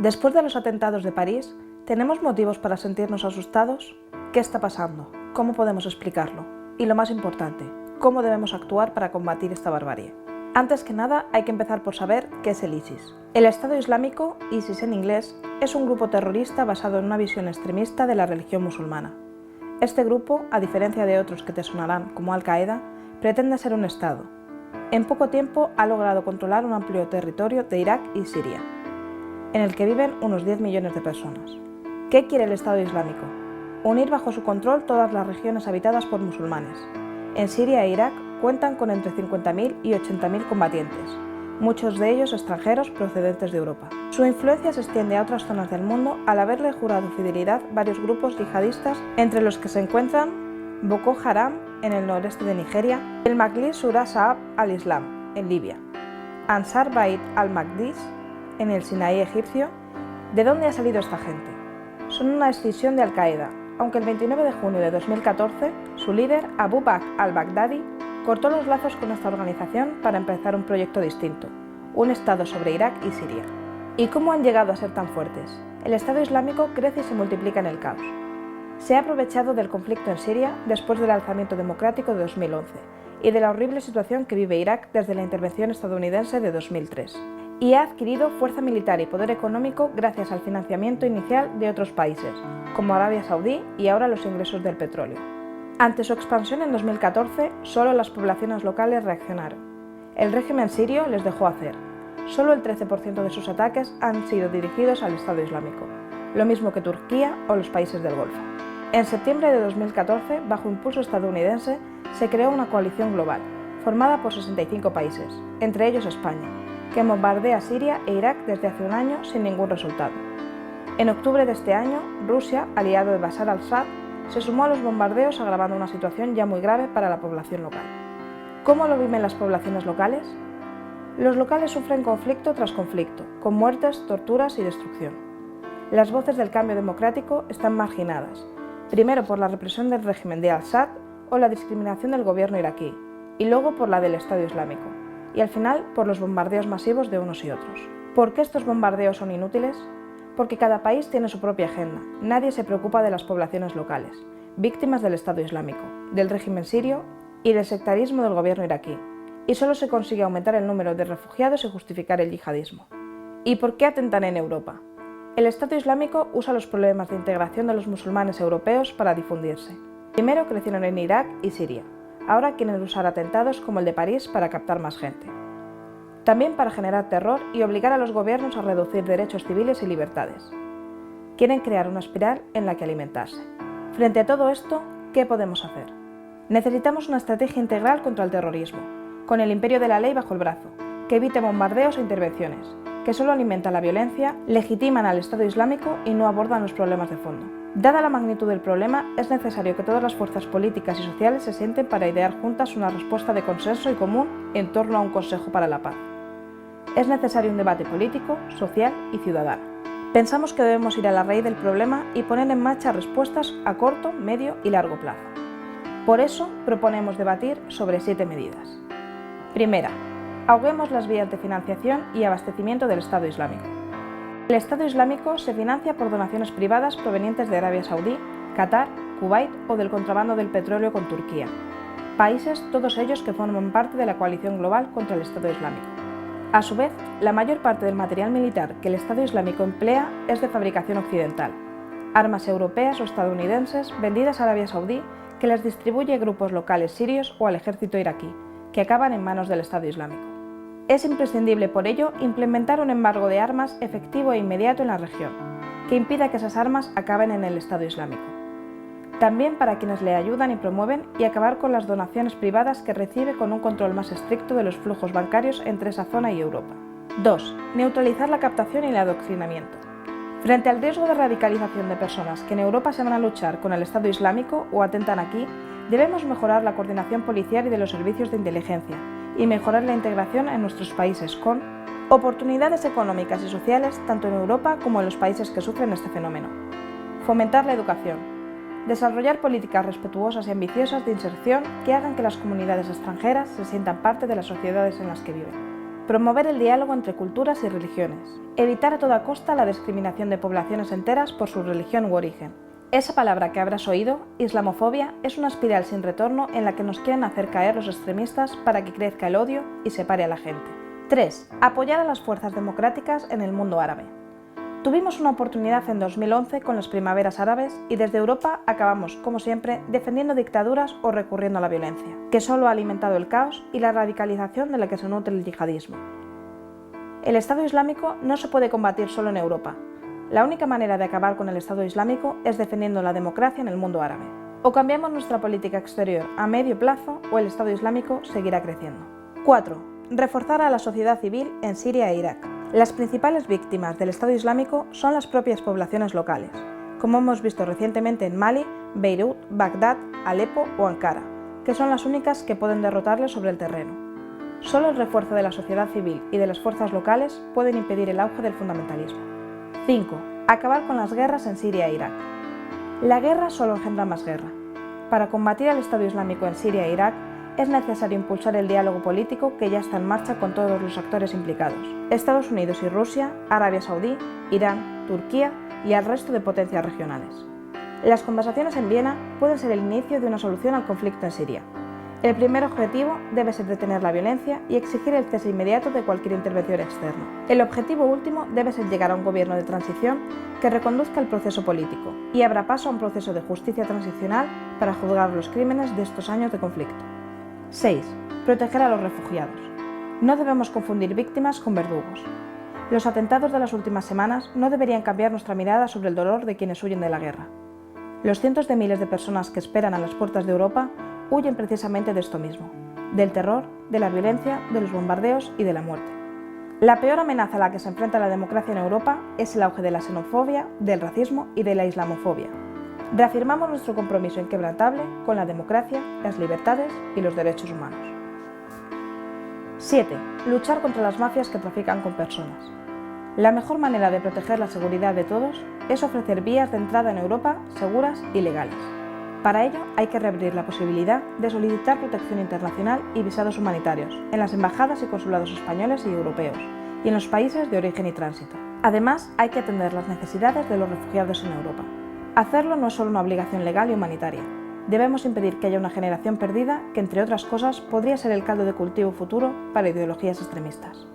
Después de los atentados de París, ¿tenemos motivos para sentirnos asustados? ¿Qué está pasando? ¿Cómo podemos explicarlo? Y lo más importante, ¿cómo debemos actuar para combatir esta barbarie? Antes que nada, hay que empezar por saber qué es el ISIS. El Estado Islámico, ISIS en inglés, es un grupo terrorista basado en una visión extremista de la religión musulmana. Este grupo, a diferencia de otros que te sonarán como Al-Qaeda, pretende ser un Estado. En poco tiempo ha logrado controlar un amplio territorio de Irak y Siria, en el que viven unos 10 millones de personas. ¿Qué quiere el Estado Islámico? Unir bajo su control todas las regiones habitadas por musulmanes. En Siria e Irak cuentan con entre 50.000 y 80.000 combatientes, muchos de ellos extranjeros procedentes de Europa. Su influencia se extiende a otras zonas del mundo al haberle jurado fidelidad varios grupos yihadistas, entre los que se encuentran Boko Haram en el noreste de Nigeria, el Majlis Shura Sha'ab al-Islam en Libia, Ansar Bait al-Maqdis en el Sinaí egipcio. ¿De dónde ha salido esta gente? Son una escisión de Al-Qaeda, aunque el 29 de junio de 2014 su líder, Abu Bakr al-Baghdadi, cortó los lazos con esta organización para empezar un proyecto distinto, un Estado sobre Irak y Siria. ¿Y cómo han llegado a ser tan fuertes? El Estado Islámico crece y se multiplica en el caos. Se ha aprovechado del conflicto en Siria después del alzamiento democrático de 2011 y de la horrible situación que vive Irak desde la intervención estadounidense de 2003. Y ha adquirido fuerza militar y poder económico gracias al financiamiento inicial de otros países, como Arabia Saudí y ahora los ingresos del petróleo. Ante su expansión en 2014, solo las poblaciones locales reaccionaron. El régimen sirio les dejó hacer. Solo el 13% de sus ataques han sido dirigidos al Estado Islámico, lo mismo que Turquía o los países del Golfo. En septiembre de 2014, bajo impulso estadounidense, se creó una coalición global, formada por 65 países, entre ellos España, que bombardea Siria e Irak desde hace un año sin ningún resultado. En octubre de este año, Rusia, aliado de Bashar al-Assad, se sumó a los bombardeos agravando una situación ya muy grave para la población local. ¿Cómo lo viven las poblaciones locales? Los locales sufren conflicto tras conflicto, con muertes, torturas y destrucción. Las voces del cambio democrático están marginadas, primero por la represión del régimen de Assad o la discriminación del gobierno iraquí, y luego por la del Estado Islámico, y al final por los bombardeos masivos de unos y otros. ¿Por qué estos bombardeos son inútiles? Porque cada país tiene su propia agenda, nadie se preocupa de las poblaciones locales, víctimas del Estado Islámico, del régimen sirio y del sectarismo del gobierno iraquí, y solo se consigue aumentar el número de refugiados y justificar el yihadismo. ¿Y por qué atentan en Europa? El Estado Islámico usa los problemas de integración de los musulmanes europeos para difundirse. Primero crecieron en Irak y Siria, ahora quieren usar atentados como el de París para captar más gente. También para generar terror y obligar a los gobiernos a reducir derechos civiles y libertades. Quieren crear una espiral en la que alimentarse. Frente a todo esto, ¿qué podemos hacer? Necesitamos una estrategia integral contra el terrorismo, con el imperio de la ley bajo el brazo, que evite bombardeos e intervenciones, que solo alimentan la violencia, legitiman al Estado Islámico y no abordan los problemas de fondo. Dada la magnitud del problema, es necesario que todas las fuerzas políticas y sociales se sienten para idear juntas una respuesta de consenso y común en torno a un Consejo para la Paz. Es necesario un debate político, social y ciudadano. Pensamos que debemos ir a la raíz del problema y poner en marcha respuestas a corto, medio y largo plazo. Por eso proponemos debatir sobre 7 medidas. Primera, ahoguemos las vías de financiación y abastecimiento del Estado Islámico. El Estado Islámico se financia por donaciones privadas provenientes de Arabia Saudí, Qatar, Kuwait o del contrabando del petróleo con Turquía, países todos ellos que forman parte de la coalición global contra el Estado Islámico. A su vez, la mayor parte del material militar que el Estado Islámico emplea es de fabricación occidental, armas europeas o estadounidenses vendidas a Arabia Saudí que las distribuye a grupos locales sirios o al ejército iraquí, que acaban en manos del Estado Islámico. Es imprescindible por ello implementar un embargo de armas efectivo e inmediato en la región, que impida que esas armas acaben en el Estado Islámico. También para quienes le ayudan y promueven y acabar con las donaciones privadas que recibe con un control más estricto de los flujos bancarios entre esa zona y Europa. 2. Neutralizar la captación y el adoctrinamiento. Frente al riesgo de radicalización de personas que en Europa se van a luchar con el Estado Islámico o atentan aquí, debemos mejorar la coordinación policial y de los servicios de inteligencia y mejorar la integración en nuestros países con oportunidades económicas y sociales tanto en Europa como en los países que sufren este fenómeno. Fomentar la educación. Desarrollar políticas respetuosas y ambiciosas de inserción que hagan que las comunidades extranjeras se sientan parte de las sociedades en las que viven. Promover el diálogo entre culturas y religiones. Evitar a toda costa la discriminación de poblaciones enteras por su religión u origen. Esa palabra que habrás oído, islamofobia, es una espiral sin retorno en la que nos quieren hacer caer los extremistas para que crezca el odio y separe a la gente. 3. Apoyar a las fuerzas democráticas en el mundo árabe. Tuvimos una oportunidad en 2011 con las primaveras árabes y desde Europa acabamos, como siempre, defendiendo dictaduras o recurriendo a la violencia, que solo ha alimentado el caos y la radicalización de la que se nutre el yihadismo. El Estado Islámico no se puede combatir solo en Europa. La única manera de acabar con el Estado Islámico es defendiendo la democracia en el mundo árabe. O cambiamos nuestra política exterior a medio plazo o el Estado Islámico seguirá creciendo. 4. Reforzar a la sociedad civil en Siria e Irak. Las principales víctimas del Estado Islámico son las propias poblaciones locales, como hemos visto recientemente en Mali, Beirut, Bagdad, Alepo o Ankara, que son las únicas que pueden derrotarles sobre el terreno. Solo el refuerzo de la sociedad civil y de las fuerzas locales pueden impedir el auge del fundamentalismo. 5. Acabar con las guerras en Siria e Irak. La guerra solo engendra más guerra. Para combatir al Estado Islámico en Siria e Irak, es necesario impulsar el diálogo político que ya está en marcha con todos los actores implicados: Estados Unidos y Rusia, Arabia Saudí, Irán, Turquía y al resto de potencias regionales. Las conversaciones en Viena pueden ser el inicio de una solución al conflicto en Siria. El primer objetivo debe ser detener la violencia y exigir el cese inmediato de cualquier intervención externa. El objetivo último debe ser llegar a un gobierno de transición que reconduzca el proceso político y abra paso a un proceso de justicia transicional para juzgar los crímenes de estos años de conflicto. 6. Proteger a los refugiados. No debemos confundir víctimas con verdugos. Los atentados de las últimas semanas no deberían cambiar nuestra mirada sobre el dolor de quienes huyen de la guerra. Los cientos de miles de personas que esperan a las puertas de Europa huyen precisamente de esto mismo: del terror, de la violencia, de los bombardeos y de la muerte. La peor amenaza a la que se enfrenta la democracia en Europa es el auge de la xenofobia, del racismo y de la islamofobia. Reafirmamos nuestro compromiso inquebrantable con la democracia, las libertades y los derechos humanos. 7. Luchar contra las mafias que trafican con personas. La mejor manera de proteger la seguridad de todos es ofrecer vías de entrada en Europa seguras y legales. Para ello hay que reabrir la posibilidad de solicitar protección internacional y visados humanitarios en las embajadas y consulados españoles y europeos y en los países de origen y tránsito. Además, hay que atender las necesidades de los refugiados en Europa. Hacerlo no es solo una obligación legal y humanitaria. Debemos impedir que haya una generación perdida que, entre otras cosas, podría ser el caldo de cultivo futuro para ideologías extremistas.